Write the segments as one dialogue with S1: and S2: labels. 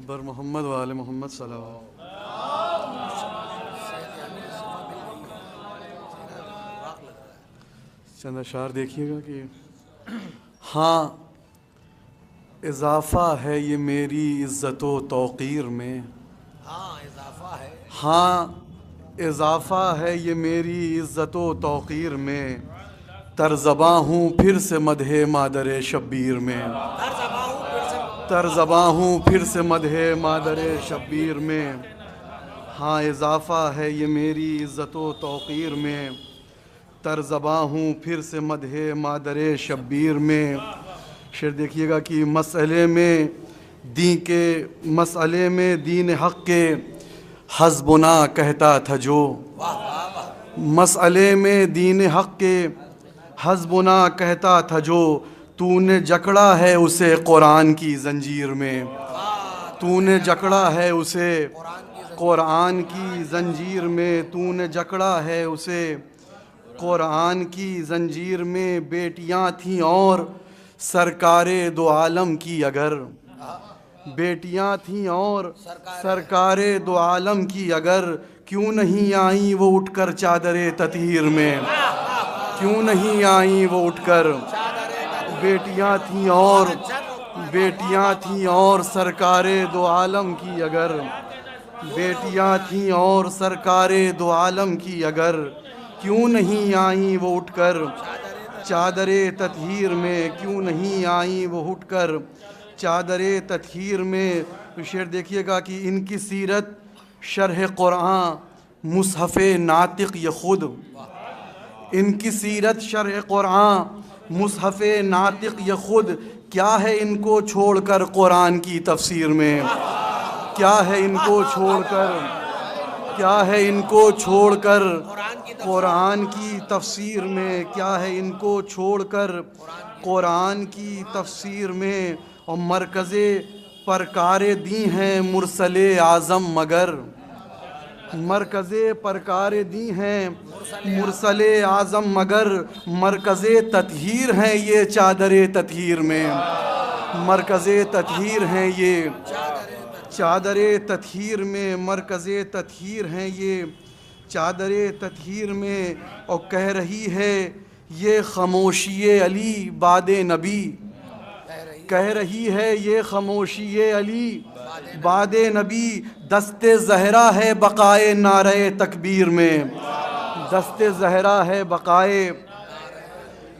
S1: بر محمد و آل محمد صلی اللہ علیہ وسلم۔ چند اشعار دیکھیے گا کہ ہاں اضافہ ہے یہ میری عزت و توقیر میں، ہاں اضافہ ہے یہ میری عزت و توقیر میں، ترزباں ہوں پھر سے مدح مادر شبیر میں، ترزباں ہوں پھر سے مدح مادر شبیر میں، ہاں اضافہ ہے یہ میری عزت و توقیر میں، ترزباں ہوں پھر سے مدح مادر شبیر میں۔ شعر دیکھیے گا کہ مسئلے میں دین حق کے حسبنا کہتا تھا جو، مسئلے میں دین حق کے حسبنا کہتا تھا جو، تو نے جکڑا ہے اسے قرآن کی زنجیر میں، تو نے جکڑا ہے اسے قرآن کی زنجیر میں، تو نے جکڑا ہے اسے قرآن کی زنجیر میں۔ بیٹیاں تھیں اور سرکار دو عالم کی اگر، بیٹیاں تھیں اور سرکار دو عالم کی اگر، کیوں نہیں آئیں وہ اٹھ کر چادر تطہیر میں، کیوں نہیں آئیں وہ اٹھ کر، بیٹیاں تھیں اور سرکار دو عالم کی اگر، بیٹیاں تھیں اور سرکار دو عالم کی اگر، کیوں نہیں آئیں وہ اٹھ کر چادر تطہیر میں، کیوں نہیں آئیں وہ اٹھ کر چادر تطہیر میں۔ شعر دیکھیے گا کہ ان کی سیرت شرح قرآن مصحف ناطق یہ خود، ان کی سیرت شرح قرآن مصحف ناطق یہ خود، کیا ہے ان کو چھوڑ کر قرآن کی تفسیر میں، کیا ہے ان کو چھوڑ کر، کیا ہے ان کو چھوڑ کر قرآن کی تفسیر میں، کیا ہے ان کو چھوڑ کر قرآن کی تفسیر میں۔ اور مرکز پرکار دی ہیں مرسل اعظم مگر، مرکز پرکار دی ہیں مرسل اعظم مگر، مرکز تطہیر ہیں یہ چادر تطہیر میں، مرکز تطہیر ہیں یہ چادر تطہیر میں، مرکز تطہیر ہیں یہ چادر تطہیر میں۔ اور کہہ رہی ہے یہ خاموشی علی باد نبی، کہہ رہی ہے یہ خاموشی علی باد نبی، دست زہرا ہے بقائے نعرہ تکبیر میں، دست زہرا ہے بقائے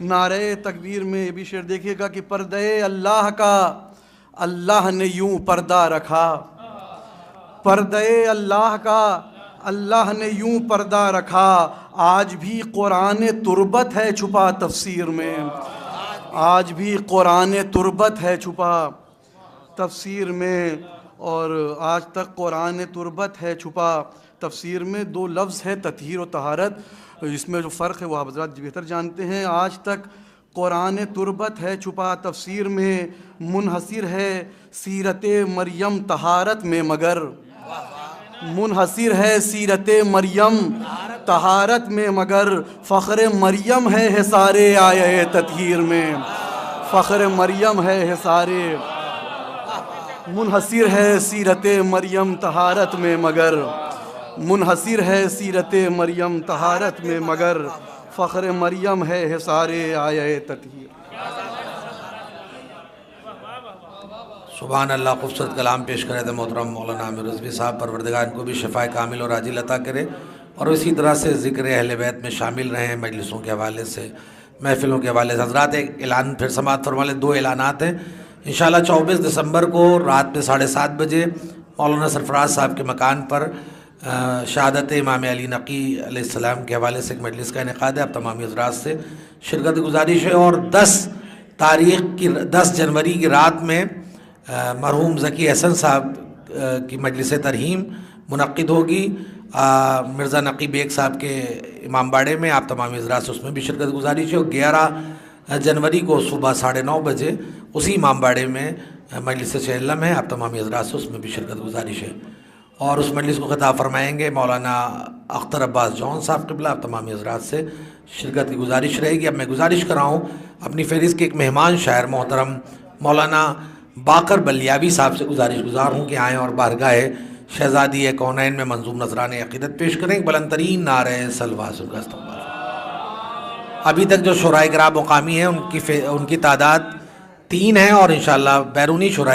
S1: نعرہ تکبیر میں۔ یہ بھی شعر دیکھیے گا کہ پردہ اللہ کا اللہ نے یوں پردہ رکھا، پردہ اللہ کا اللہ نے یوں پردہ رکھا، آج بھی قرآن تربت ہے چھپا تفسیر میں، آج بھی قرآن تربت ہے چھپا تفسیر میں۔ اور آج تک قرآن تربت ہے چھپا تفسیر میں۔ دو لفظ ہے تطہیر و طہارت، اس میں جو فرق ہے وہ آپ حضرات بہتر جانتے ہیں۔ آج تک قرآن تربت ہے چھپا تفسیر میں، منحصر ہے سیرت مریم طہارت میں مگر، منحصر ہے سیرت مریم طہارت میں مگر، فخر مریم ہے حصار آیہ تطہیر میں، فخر مریم ہے حصار، منحصر ہے سیرت مریم طہارت میں مگر، منحصر ہے سیرت مریم طہارت میں مگر، فخر مریم ہے حصار آیہ تطہیر۔
S2: سبحان اللہ، خوبصورت کلام پیش کرے تھے محترم مولانا عامر رضوی صاحب، پروردگار ان کو بھی شفاء کامل اور عاجل عطا کرے، اور اسی طرح سے ذکر اہل بیت میں شامل رہے ہیں مجلسوں کے حوالے سے، محفلوں کے حوالے سے۔ حضرات ایک اعلان پھر سماعت فرما لیں، دو اعلانات ہیں۔ انشاءاللہ 24 دسمبر کو رات میں 7:30 بجے مولانا سرفراز صاحب کے مکان پر شہادت امام علی نقی علیہ السلام کے حوالے سے ایک مجلس کا انعقاد ہے۔ آپ تمامی حضرات سے شرکت گزارش ہے۔ اور 10 جنوری کی رات میں مرحوم ذکی حسن صاحب کی مجلس ترحیم منعقد ہوگی مرزا نقی بیگ صاحب کے امام باڑے میں۔ آپ تمام حضرات سے اس میں بھی شرکت گزارش ہے۔ اور 11 جنوری کو صبح 9:30 بجے اسی امام باڑے میں مجلس چہلم ہے۔ آپ تمام حضرات سے اس میں بھی شرکت گزارش ہے۔ اور اس مجلس کو خطاب فرمائیں گے مولانا اختر عباس جون صاحب قبلہ۔ آپ تمام حضرات سے شرکت کی گزارش رہے گی۔ اب میں گزارش کر رہا ہوں اپنی فہرست کے ایک مہمان شاعر محترم مولانا باقر بلیابی صاحب سے گزارش گزار ہوں کہ آئیں اور بارگاہ شہزادی کونین میں منظوم نذران عقیدت پیش کریں. بلند ترین نعرہ سلوات ان کا استقبال. ابھی تک جو شورائے کرام مقامی ہیں ان کی تعداد 3 ہے اور انشاءاللہ بیرونی شورائے